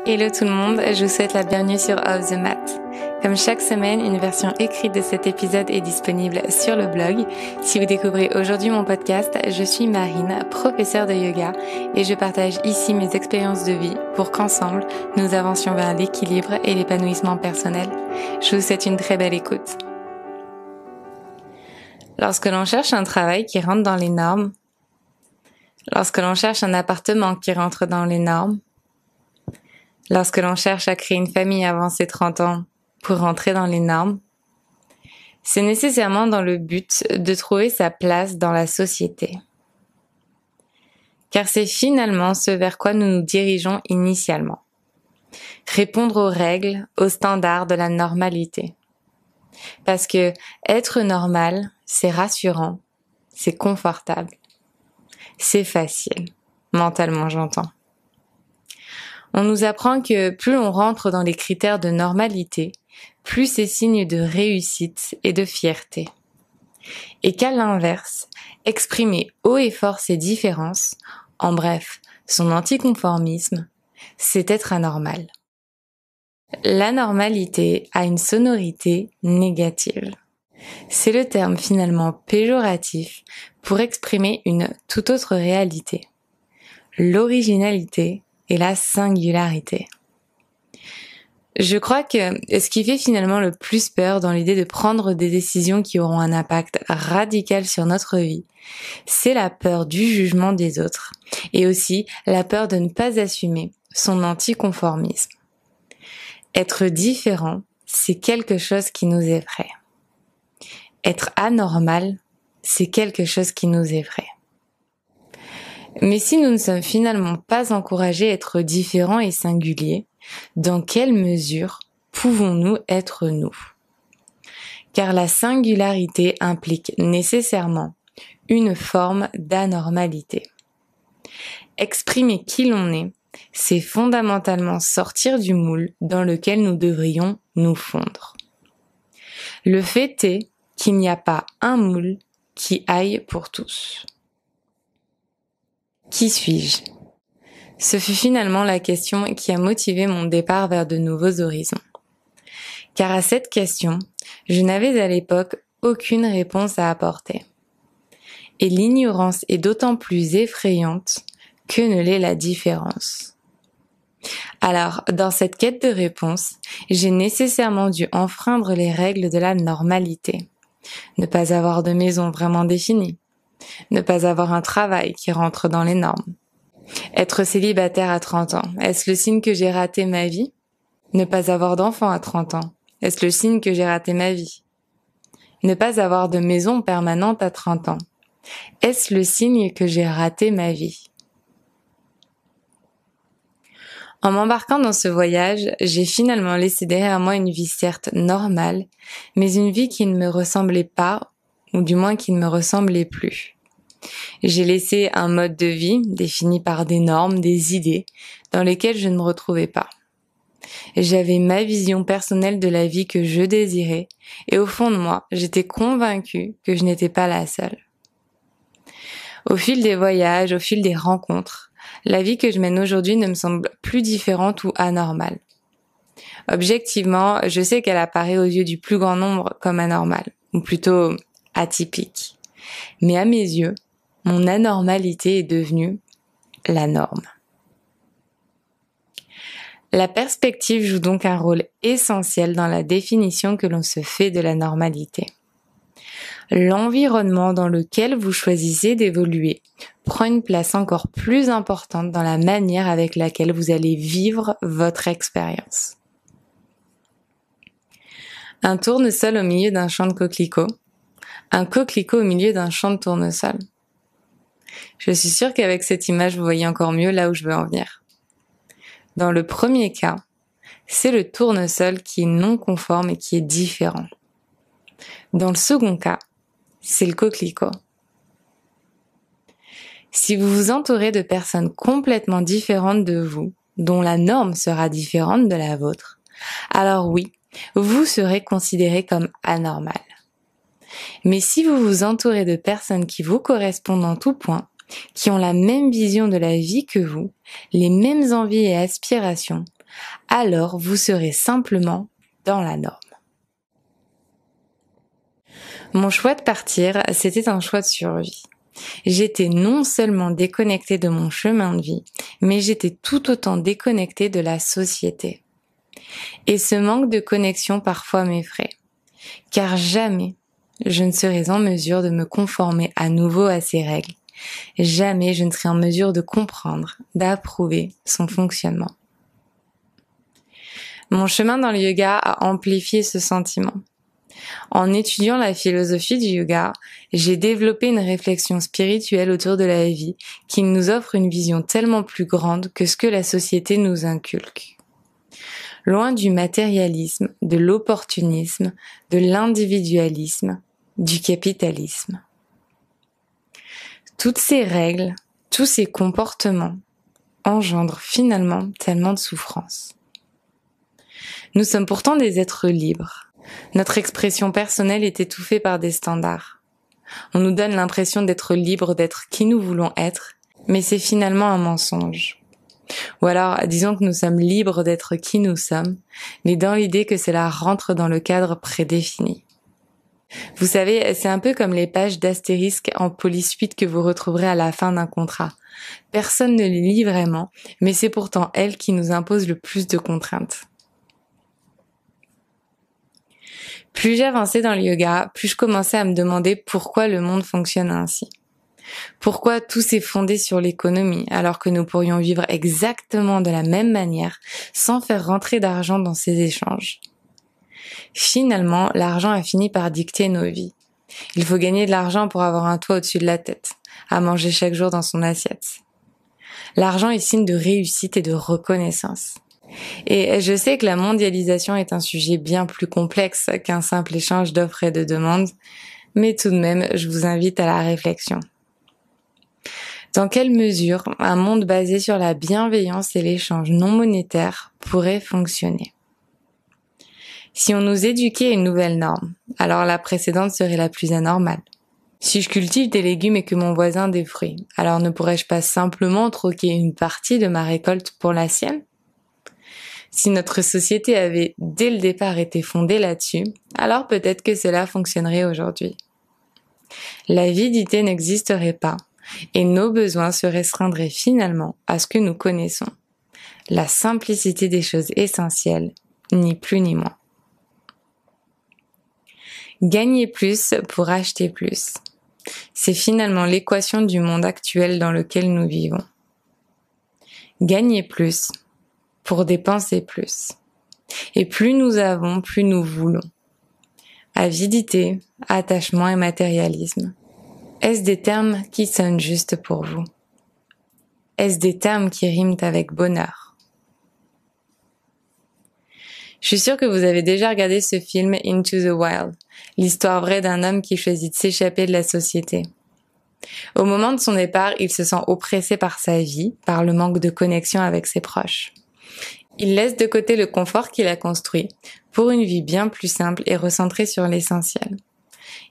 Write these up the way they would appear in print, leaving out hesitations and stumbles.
Hello tout le monde, je vous souhaite la bienvenue sur Off the Mat. Comme chaque semaine, une version écrite de cet épisode est disponible sur le blog. Si vous découvrez aujourd'hui mon podcast, je suis Marine, professeure de yoga, et je partage ici mes expériences de vie pour qu'ensemble, nous avancions vers l'équilibre et l'épanouissement personnel. Je vous souhaite une très belle écoute. Lorsque l'on cherche un travail qui rentre dans les normes, lorsque l'on cherche un appartement qui rentre dans les normes, lorsque l'on cherche à créer une famille avant ses 30 ans pour rentrer dans les normes, c'est nécessairement dans le but de trouver sa place dans la société. Car c'est finalement ce vers quoi nous nous dirigeons initialement. Répondre aux règles, aux standards de la normalité. Parce que être normal, c'est rassurant, c'est confortable, c'est facile, mentalement j'entends. On nous apprend que plus on rentre dans les critères de normalité, plus c'est signe de réussite et de fierté. Et qu'à l'inverse, exprimer haut et fort ses différences, en bref, son anticonformisme, c'est être anormal. L'anormalité a une sonorité négative. C'est le terme finalement péjoratif pour exprimer une toute autre réalité. L'originalité et la singularité. Je crois que ce qui fait finalement le plus peur dans l'idée de prendre des décisions qui auront un impact radical sur notre vie, c'est la peur du jugement des autres et aussi la peur de ne pas assumer son anticonformisme. Être différent, c'est quelque chose qui nous effraie. Être anormal, c'est quelque chose qui nous effraie. Mais si nous ne sommes finalement pas encouragés à être différents et singuliers, dans quelle mesure pouvons-nous être nous ? Car la singularité implique nécessairement une forme d'anormalité. Exprimer qui l'on est, c'est fondamentalement sortir du moule dans lequel nous devrions nous fondre. Le fait est qu'il n'y a pas un moule qui aille pour tous. Qui suis-je ? Ce fut finalement la question qui a motivé mon départ vers de nouveaux horizons. Car à cette question, je n'avais à l'époque aucune réponse à apporter. Et l'ignorance est d'autant plus effrayante que ne l'est la différence. Alors, dans cette quête de réponse, j'ai nécessairement dû enfreindre les règles de la normalité. Ne pas avoir de maison vraiment définie. Ne pas avoir un travail qui rentre dans les normes. Être célibataire à 30 ans, est-ce le signe que j'ai raté ma vie ? Ne pas avoir d'enfant à 30 ans, est-ce le signe que j'ai raté ma vie ? Ne pas avoir de maison permanente à 30 ans, est-ce le signe que j'ai raté ma vie ? En m'embarquant dans ce voyage, j'ai finalement laissé derrière moi une vie certes normale, mais une vie qui ne me ressemblait pas, ou du moins qui ne me ressemblait plus. J'ai laissé un mode de vie défini par des normes, des idées, dans lesquelles je ne me retrouvais pas. J'avais ma vision personnelle de la vie que je désirais, et au fond de moi, j'étais convaincue que je n'étais pas la seule. Au fil des voyages, au fil des rencontres, la vie que je mène aujourd'hui ne me semble plus différente ou anormale. Objectivement, je sais qu'elle apparaît aux yeux du plus grand nombre comme anormale, ou plutôt atypique. Mais à mes yeux, mon anormalité est devenue la norme. La perspective joue donc un rôle essentiel dans la définition que l'on se fait de la normalité. L'environnement dans lequel vous choisissez d'évoluer prend une place encore plus importante dans la manière avec laquelle vous allez vivre votre expérience. Un tournesol au milieu d'un champ de coquelicots, un coquelicot au milieu d'un champ de tournesol. Je suis sûre qu'avec cette image, vous voyez encore mieux là où je veux en venir. Dans le premier cas, c'est le tournesol qui est non conforme et qui est différent. Dans le second cas, c'est le coquelicot. Si vous vous entourez de personnes complètement différentes de vous, dont la norme sera différente de la vôtre, alors oui, vous serez considéré comme anormal. Mais si vous vous entourez de personnes qui vous correspondent en tout point, qui ont la même vision de la vie que vous, les mêmes envies et aspirations, alors vous serez simplement dans la norme. Mon choix de partir, c'était un choix de survie. J'étais non seulement déconnectée de mon chemin de vie, mais j'étais tout autant déconnectée de la société. Et ce manque de connexion parfois m'effraie, car jamais je ne serai en mesure de me conformer à nouveau à ses règles. Jamais je ne serai en mesure de comprendre, d'approuver son fonctionnement. Mon chemin dans le yoga a amplifié ce sentiment. En étudiant la philosophie du yoga, j'ai développé une réflexion spirituelle autour de la vie qui nous offre une vision tellement plus grande que ce que la société nous inculque. Loin du matérialisme, de l'opportunisme, de l'individualisme, du capitalisme. Toutes ces règles, tous ces comportements engendrent finalement tellement de souffrance. Nous sommes pourtant des êtres libres. Notre expression personnelle est étouffée par des standards. On nous donne l'impression d'être libres, d'être qui nous voulons être, mais c'est finalement un mensonge. Ou alors, disons que nous sommes libres d'être qui nous sommes, mais dans l'idée que cela rentre dans le cadre prédéfini. Vous savez, c'est un peu comme les pages d'astérisque en police suite que vous retrouverez à la fin d'un contrat. Personne ne les lit vraiment, mais c'est pourtant elles qui nous imposent le plus de contraintes. Plus j'avançais dans le yoga, plus je commençais à me demander pourquoi le monde fonctionne ainsi. Pourquoi tout s'est fondé sur l'économie alors que nous pourrions vivre exactement de la même manière sans faire rentrer d'argent dans ces échanges. Finalement, l'argent a fini par dicter nos vies. Il faut gagner de l'argent pour avoir un toit au-dessus de la tête, à manger chaque jour dans son assiette. L'argent est signe de réussite et de reconnaissance. Et je sais que la mondialisation est un sujet bien plus complexe qu'un simple échange d'offres et de demandes, mais tout de même, je vous invite à la réflexion. Dans quelle mesure un monde basé sur la bienveillance et l'échange non monétaire pourrait fonctionner ? Si on nous éduquait à une nouvelle norme, alors la précédente serait la plus anormale. Si je cultive des légumes et que mon voisin des fruits, alors ne pourrais-je pas simplement troquer une partie de ma récolte pour la sienne ? Si notre société avait dès le départ été fondée là-dessus, alors peut-être que cela fonctionnerait aujourd'hui. L'avidité n'existerait pas et nos besoins se restreindraient finalement à ce que nous connaissons. La simplicité des choses essentielles, ni plus ni moins. Gagner plus pour acheter plus. C'est finalement l'équation du monde actuel dans lequel nous vivons. Gagner plus pour dépenser plus. Et plus nous avons, plus nous voulons. Avidité, attachement et matérialisme. Est-ce des termes qui sonnent juste pour vous ? Est-ce des termes qui riment avec bonheur ? Je suis sûre que vous avez déjà regardé ce film Into the Wild, l'histoire vraie d'un homme qui choisit de s'échapper de la société. Au moment de son départ, il se sent oppressé par sa vie, par le manque de connexion avec ses proches. Il laisse de côté le confort qu'il a construit pour une vie bien plus simple et recentrée sur l'essentiel.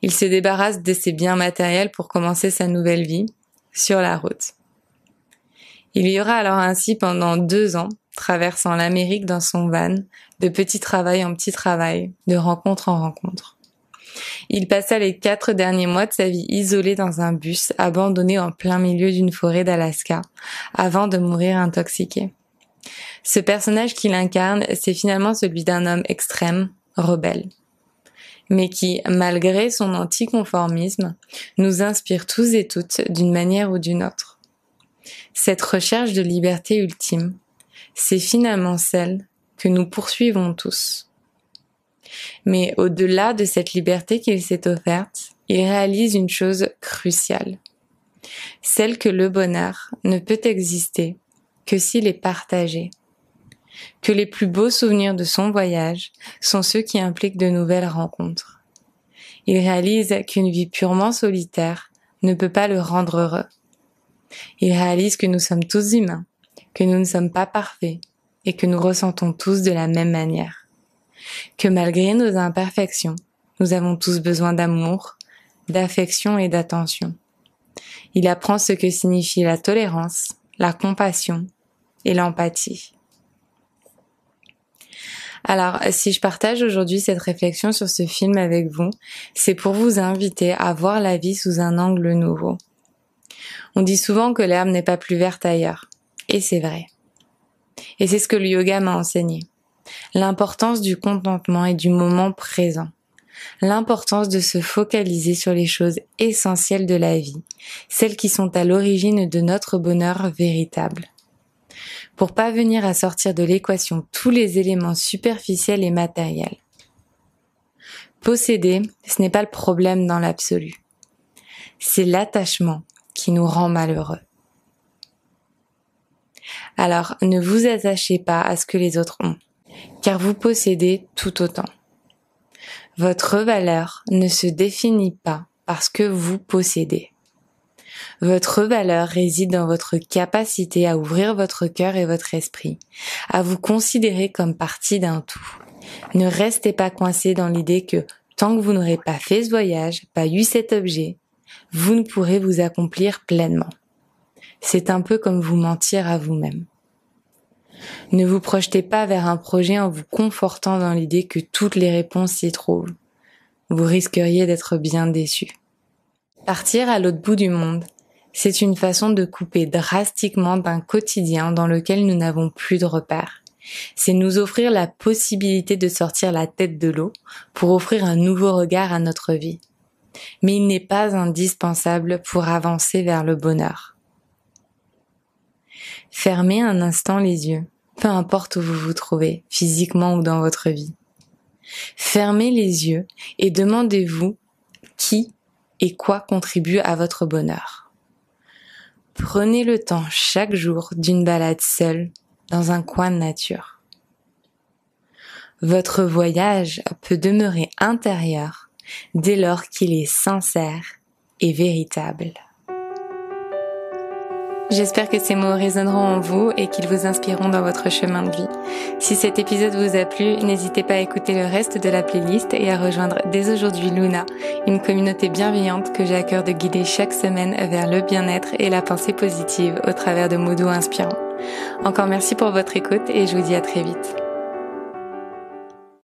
Il se débarrasse de ses biens matériels pour commencer sa nouvelle vie sur la route. Il y aura alors ainsi pendant 2 ans, traversant l'Amérique dans son van, de petit travail en petit travail, de rencontre en rencontre. Il passa les 4 derniers mois de sa vie isolé dans un bus abandonné en plein milieu d'une forêt d'Alaska, avant de mourir intoxiqué. Ce personnage qu'il incarne, c'est finalement celui d'un homme extrême, rebelle, mais qui, malgré son anticonformisme, nous inspire tous et toutes d'une manière ou d'une autre. Cette recherche de liberté ultime, c'est finalement celle que nous poursuivons tous. Mais au-delà de cette liberté qu'il s'est offerte, il réalise une chose cruciale, celle que le bonheur ne peut exister que s'il est partagé, que les plus beaux souvenirs de son voyage sont ceux qui impliquent de nouvelles rencontres. Il réalise qu'une vie purement solitaire ne peut pas le rendre heureux. Il réalise que nous sommes tous humains, que nous ne sommes pas parfaits et que nous ressentons tous de la même manière. Que malgré nos imperfections, nous avons tous besoin d'amour, d'affection et d'attention. Il apprend ce que signifie la tolérance, la compassion et l'empathie. Alors, si je partage aujourd'hui cette réflexion sur ce film avec vous, c'est pour vous inviter à voir la vie sous un angle nouveau. On dit souvent que l'herbe n'est pas plus verte ailleurs. Et c'est vrai. Et c'est ce que le yoga m'a enseigné. L'importance du contentement et du moment présent. L'importance de se focaliser sur les choses essentielles de la vie, celles qui sont à l'origine de notre bonheur véritable. Pour parvenir à sortir de l'équation tous les éléments superficiels et matériels. Posséder, ce n'est pas le problème dans l'absolu. C'est l'attachement qui nous rend malheureux. Alors, ne vous attachez pas à ce que les autres ont, car vous possédez tout autant. Votre valeur ne se définit pas parce que vous possédez. Votre valeur réside dans votre capacité à ouvrir votre cœur et votre esprit, à vous considérer comme partie d'un tout. Ne restez pas coincé dans l'idée que tant que vous n'aurez pas fait ce voyage, pas eu cet objet, vous ne pourrez vous accomplir pleinement. C'est un peu comme vous mentir à vous-même. Ne vous projetez pas vers un projet en vous confortant dans l'idée que toutes les réponses s'y trouvent. Vous risqueriez d'être bien déçu. Partir à l'autre bout du monde, c'est une façon de couper drastiquement d'un quotidien dans lequel nous n'avons plus de repères. C'est nous offrir la possibilité de sortir la tête de l'eau pour offrir un nouveau regard à notre vie. Mais il n'est pas indispensable pour avancer vers le bonheur. Fermez un instant les yeux, peu importe où vous vous trouvez, physiquement ou dans votre vie. Fermez les yeux et demandez-vous qui et quoi contribue à votre bonheur. Prenez le temps chaque jour d'une balade seule dans un coin de nature. Votre voyage peut demeurer intérieur dès lors qu'il est sincère et véritable. J'espère que ces mots résonneront en vous et qu'ils vous inspireront dans votre chemin de vie. Si cet épisode vous a plu, n'hésitez pas à écouter le reste de la playlist et à rejoindre dès aujourd'hui Luna, une communauté bienveillante que j'ai à cœur de guider chaque semaine vers le bien-être et la pensée positive au travers de mots doux inspirants. Encore merci pour votre écoute et je vous dis à très vite.